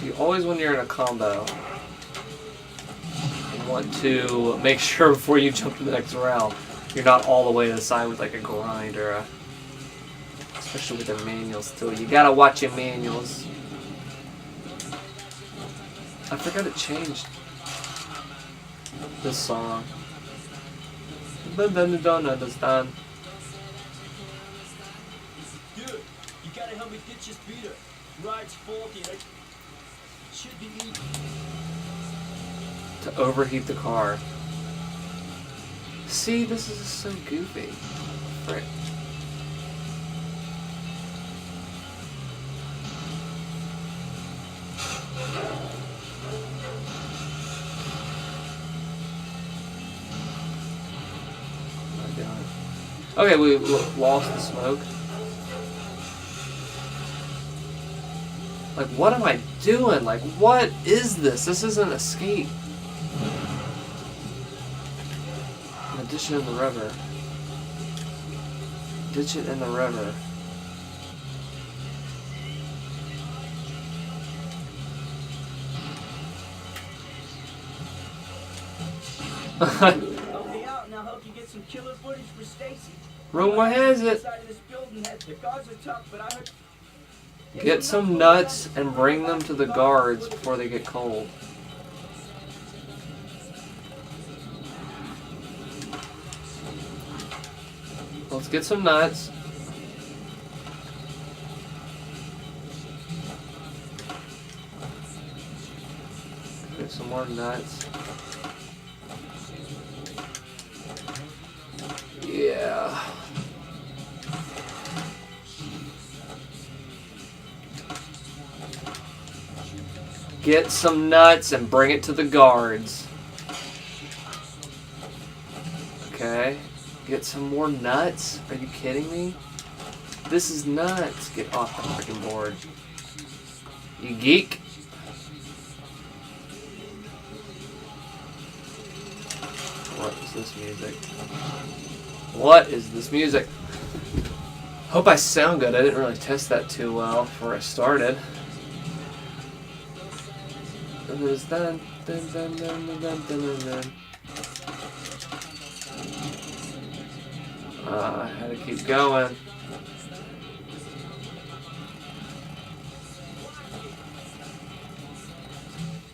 You always, when you're in a combo, you want to make sure before you jump to the next round, you're not all the way to the side with like a grind or a... Especially with the manuals too. You gotta watch your manuals. I forgot it changed this song. But then you don't understand. Dude, you gotta help me ditch this beater. Ride's faulty and it should be easy. To overheat the car. See, this is so goofy. Frick. Okay, we lost the smoke. Like, what am I doing? Like, what is this? This isn't Escape. Ditch it in the river. Ditch it in the river. Help me out and I'll help you get some killer footage for Stacy. Rumor has it. Inside of this building, the guards are tough, but I heard. Get some nuts and bring them to the guards before they get cold. Let's get some nuts. Get some more nuts. Yeah. Get some nuts and bring it to the guards. Okay. Get some more nuts? Are you kidding me? This is nuts. Get off the freaking board. You geek. What is this music? What is this music? Hope I sound good. I didn't really test that too well before I started. And there's dun dun dun dun dun dun dun dun. I had to keep going.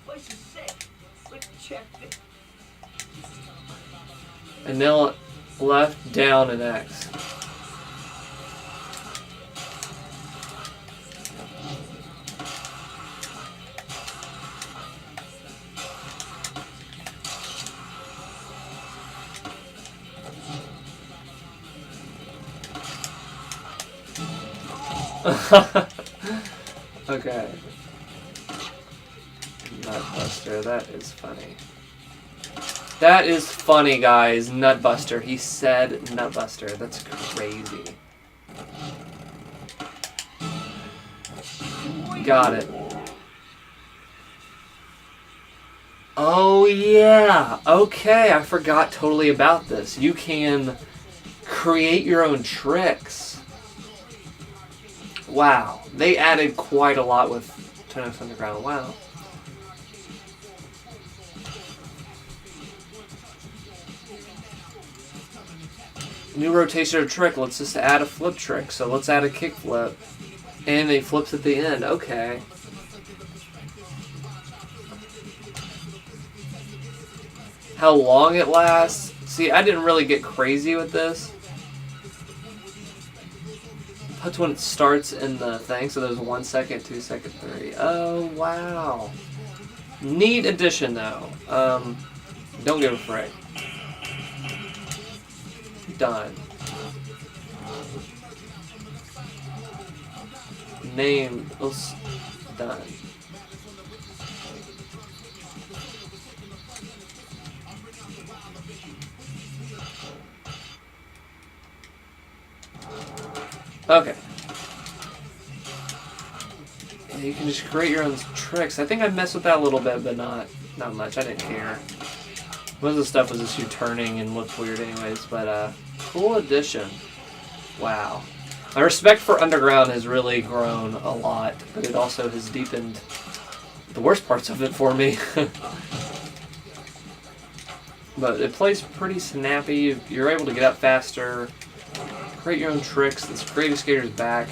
Place is sick. But check it. And now left, down, and X. Okay. Nutbuster, that is funny. That is funny, guys. Nutbuster. He said Nutbuster. That's crazy. Got it. Oh, yeah. Okay, I forgot totally about this. You can create your own tricks. Wow. They added quite a lot with Tony Hawk's Underground. Wow. New rotation of trick. Let's just add a flip trick. So let's add a kick flip. And they flips at the end. Okay. How long it lasts? See, I didn't really get crazy with this. That's when it starts in the thing. So there's 1 second, 2 second, 3. Oh, wow. Neat addition, though. Don't give a frick. Done. Name. Done. Okay. Yeah, you can just create your own tricks. I think I messed with that a little bit, but not much. I didn't care. Most of the stuff was just you turning and looked weird anyways, but cool addition. Wow. My respect for Underground has really grown a lot, but it also has deepened the worst parts of it for me. But it plays pretty snappy. You're able to get up faster, create your own tricks. This Creative Skater's back.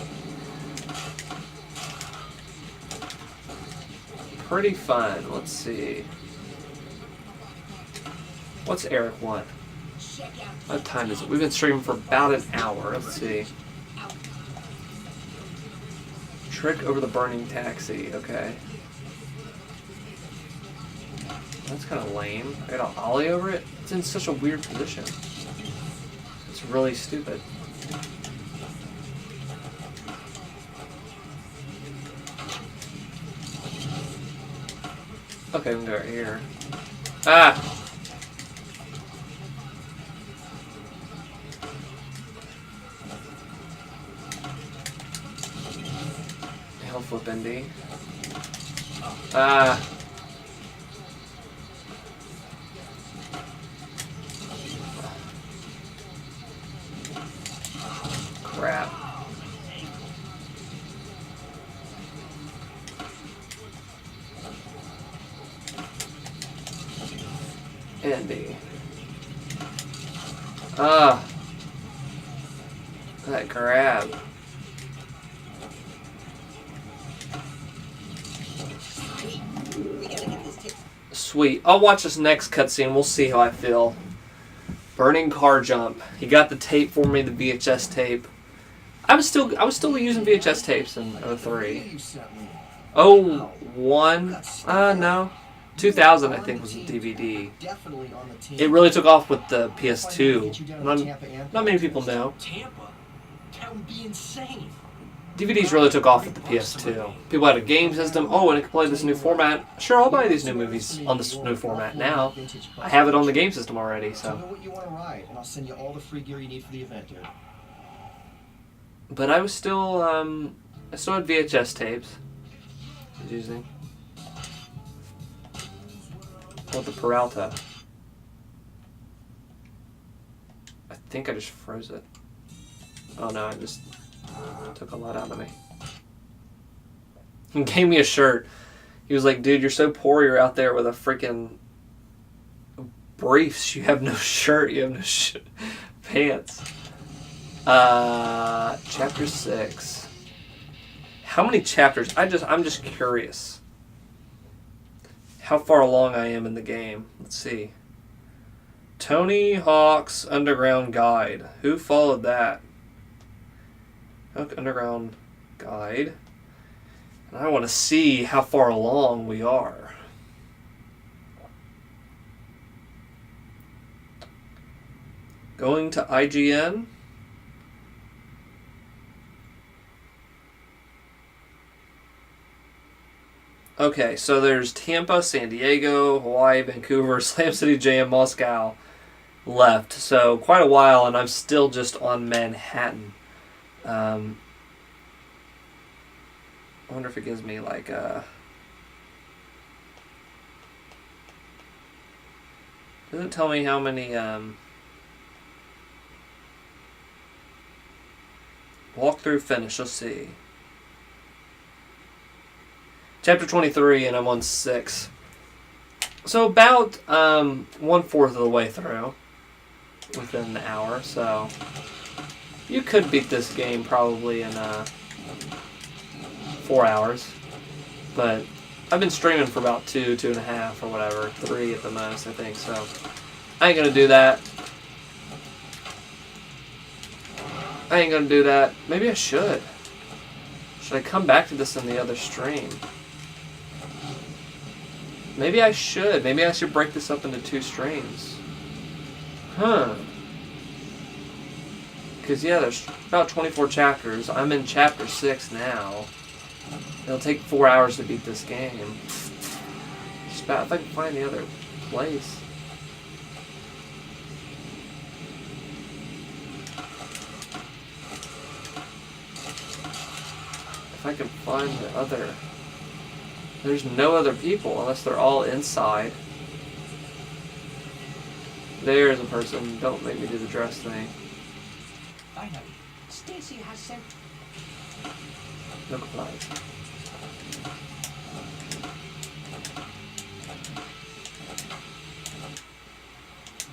Pretty fun. Let's see. What's Eric want? What time is it? We've been streaming for about an hour. Let's see. Trick over the burning taxi. Okay. That's kind of lame. I got to ollie over it. It's in such a weird position. It's really stupid. Okay, we can go right here. Ah! Hell flip ND. Ah. Crap. Andy. Ah. That grab. We gotta get this tip. Sweet. I'll watch this next cutscene. We'll see how I feel. Burning car jump. He got the tape for me, the VHS tape. I was still using VHS tapes in 03. Oh, 01? No. 2000, I think, was the DVD. Definitely on the team. It really took off with the PS2. Not many people know. Tampa? That would be insane. DVDs really took off with the PS2. People had a game system. Oh, and it could play this new format. Sure, I'll buy these new movies on this new format now. I have it on the game system already, Tell me so. what you want to ride, and I'll send you all the free gear you need for the event, dude. But I was still, I still had VHS tapes. I was using. Oh, the Peralta. I think I just froze it. Oh no, I just took a lot out of me. He gave me a shirt. He was like, dude, you're so poor you're out there with a freaking briefs. You have no shirt. You have no pants. Chapter 6. How many chapters? I'm just curious. How far along I am in the game. Let's see. Tony Hawk's Underground Guide. Who followed that? Underground Guide. And I want to see how far along we are. Going to IGN. Okay, so there's Tampa, San Diego, Hawaii, Vancouver, Slam City, JM, Moscow left. So quite a while, and I'm still just on Manhattan. I wonder if it gives me like doesn't tell me how many walkthrough finish. Let's see. Chapter 23, and I'm on 6. So about 1/4 of the way through, within the hour. So you could beat this game probably in 4 hours, but I've been streaming for about 2.5 or whatever, 3 at the most, I think. So I ain't gonna do that. Maybe I should. Should I come back to this in the other stream? Maybe I should. Maybe I should break this up into 2 streams. Huh. Because, yeah, there's about 24 chapters. I'm in chapter 6 now. It'll take 4 hours to beat this game. Just about if I can find the other place. If I can find the other... There's no other people unless they're all inside. There's a person. Don't make me do the dress thing. Finally, Stacy has sent. No compliance.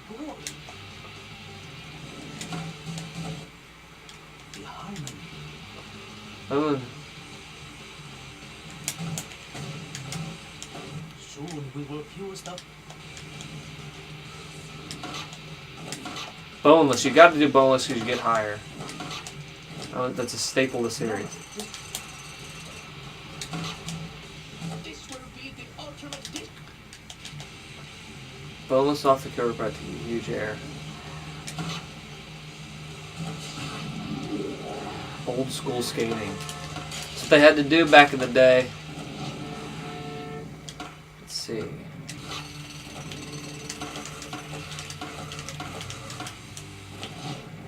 Glory. Behind me. Oh, Soon we will fuse the. boneless. You got to do boneless because you get higher. Oh, that's a staple of the series. This will be the ultimate dick. Boneless off the cover by huge air. Old school skating. That's what they had to do back in the day. Let's see.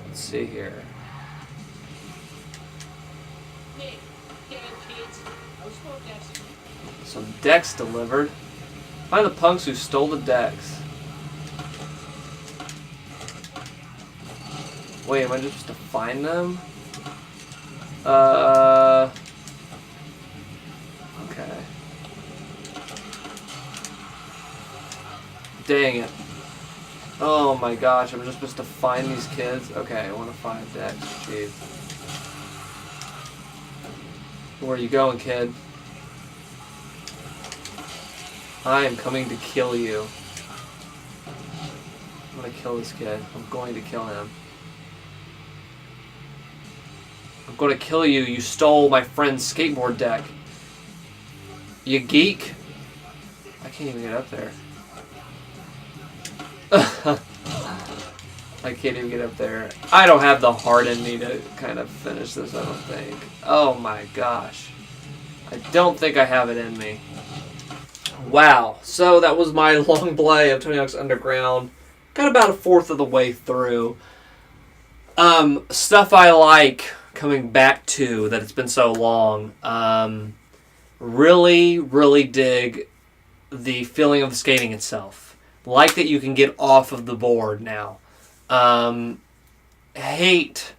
Let's see here. Hey, damn kids. I was told that's Some decks delivered. Find the punks who stole the decks. Wait, am I just supposed to find them? Okay. Dang it. Oh my gosh, I'm just supposed to find these kids? Okay, I want to find decks. Jeez. Where are you going, kid? I am coming to kill you. I'm gonna kill this kid. I'm going to kill him. I'm going to kill you. You stole my friend's skateboard deck. You geek. I can't even get up there. I can't even get up there. I don't have the heart in me to kind of finish this, I don't think. Oh my gosh. I don't think I have it in me. Wow. So that was my long play of Tony Hawk's Underground. Got about a fourth of the way through. Stuff I like coming back to that it's been so long. Really, really dig the feeling of the skating itself. Like that you can get off of the board now. Hate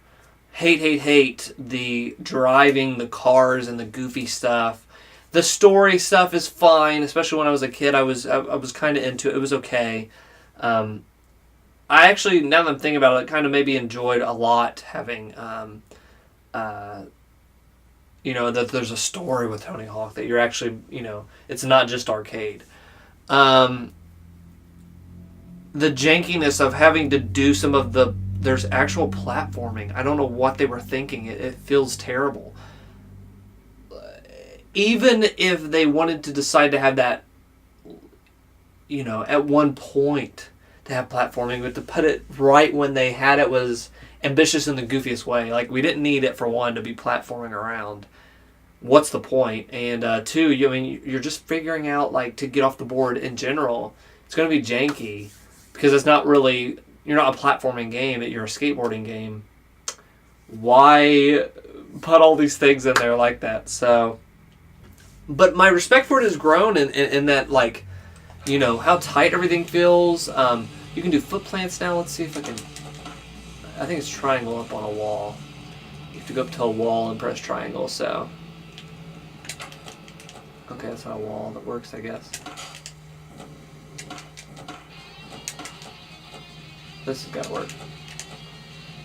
the driving the cars and the goofy stuff. The story stuff is fine, especially when I was a kid. I was kind of into it. It was okay. I actually, now that I'm thinking about it, kind of maybe enjoyed a lot having, that there's a story with Tony Hawk, that you're actually, it's not just arcade. The jankiness of having to do some of there's actual platforming. I don't know what they were thinking. It feels terrible. Even if they wanted to decide to have that, at one point to have platforming, but to put it right when they had it was ambitious in the goofiest way. Like, we didn't need it, for one, to be platforming around. What's the point? And two, you're just figuring out, like, to get off the board in general. It's going to be janky because it's not really, you're not a platforming game, you're a skateboarding game. Why put all these things in there like that? So, but my respect for it has grown in that, like, how tight everything feels. You can do foot plants now. Let's see if I can. I think it's triangle up on a wall. You have to go up to a wall and press triangle, so. Okay, that's not a wall that works, I guess. This has got to work.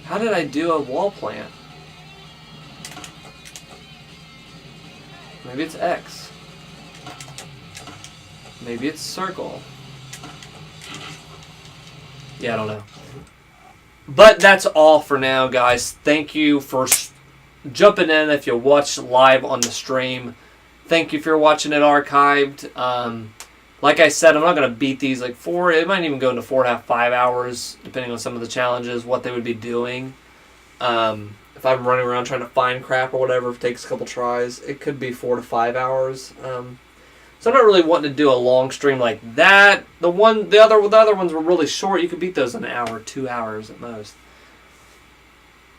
How did I do a wall plant? Maybe it's X. Maybe it's circle. Yeah, I don't know. But that's all for now, guys. Thank you for jumping in if you watched live on the stream. Thank you for watching it archived. Like I said, I'm not going to beat these like 4. It might even go into 4.5, 5 hours, depending on some of the challenges, what they would be doing. If I'm running around trying to find crap or whatever, if it takes a couple tries, it could be 4 to 5 hours. So I'm not really wanting to do a long stream like that. The other ones were really short. You could beat those in an hour, 2 hours at most.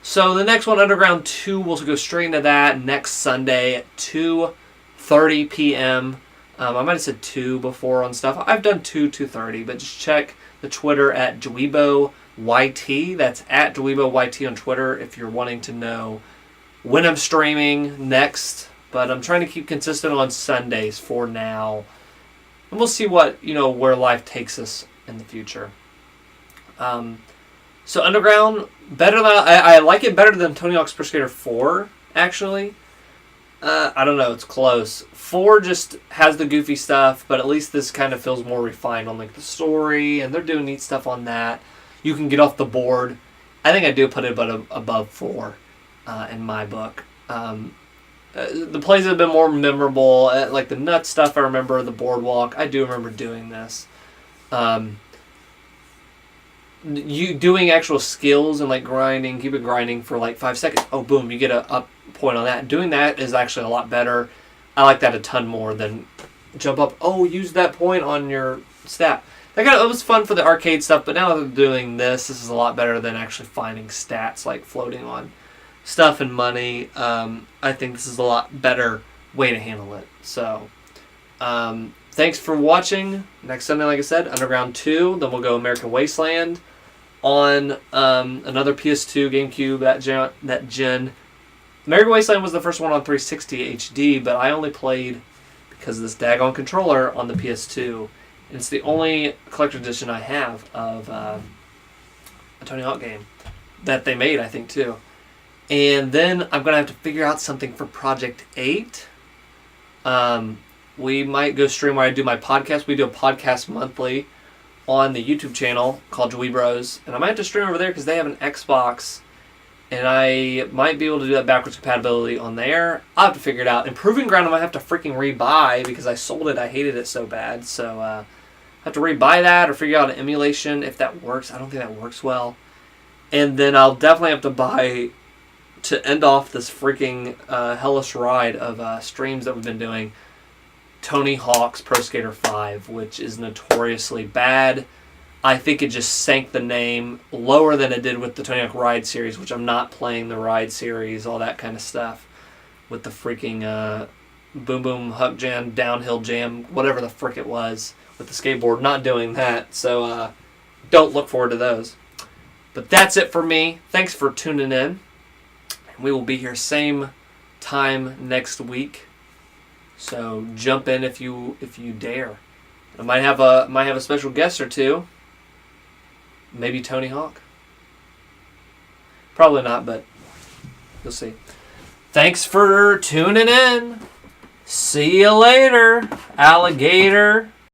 So the next one, Underground 2, we'll go straight into that next Sunday at 2:30 p.m. I might have said 2 before on stuff. I've done 2:30, but just check the Twitter at DweeboYT. That's at DweeboYT on Twitter if you're wanting to know when I'm streaming next. But I'm trying to keep consistent on Sundays for now. And we'll see what, where life takes us in the future. So Underground, better than I like it better than Tony Hawk's Pro Skater 4, actually. I don't know, it's close. 4 just has the goofy stuff, but at least this kind of feels more refined on like the story, and they're doing neat stuff on that. You can get off the board. I think I do put it above 4 in my book. The plays have been more memorable. Like the nut stuff, I remember the boardwalk. I do remember doing this. You doing actual skills and like grinding, keep it grinding for like 5 seconds. Oh, boom, you get a up point on that. Doing that is actually a lot better. I like that a ton more than jump up. Oh, use that point on your stat. It was fun for the arcade stuff, but now that I'm doing this is a lot better than actually finding stats like floating on stuff and money. I think this is a lot better way to handle it. So Thanks for watching. Next Sunday, like I said, Underground 2. Then we'll go American Wasteland on another PS2, GameCube, that gen. American Wasteland was the first one on 360 HD, but I only played, because of this daggone controller, on the PS2. And it's the only collector edition I have of a Tony Hawk game that they made, I think, too. And then I'm going to have to figure out something for Project 8. We might go stream where I do my podcast. We do a podcast monthly on the YouTube channel called Dweeb Bros. And I might have to stream over there because they have an Xbox. And I might be able to do that backwards compatibility on there. I'll have to figure it out. Improving Ground I might have to freaking rebuy because I sold it. I hated it so bad. So I have to rebuy that or figure out an emulation if that works. I don't think that works well. And then I'll definitely have to buy, to end off this freaking hellish ride of streams that we've been doing, Tony Hawk's Pro Skater 5, which is notoriously bad. I think it just sank the name lower than it did with the Tony Hawk Ride series, which I'm not playing the Ride series, all that kind of stuff. With the freaking Boom Boom Huck Jam, Downhill Jam, whatever the frick it was, with the skateboard. Not doing that, so don't look forward to those. But that's it for me. Thanks for tuning in. We will be here same time next week. So jump in if you dare. I might have a special guest or two. Maybe Tony Hawk. Probably not, but you'll see. Thanks for tuning in. See you later, alligator.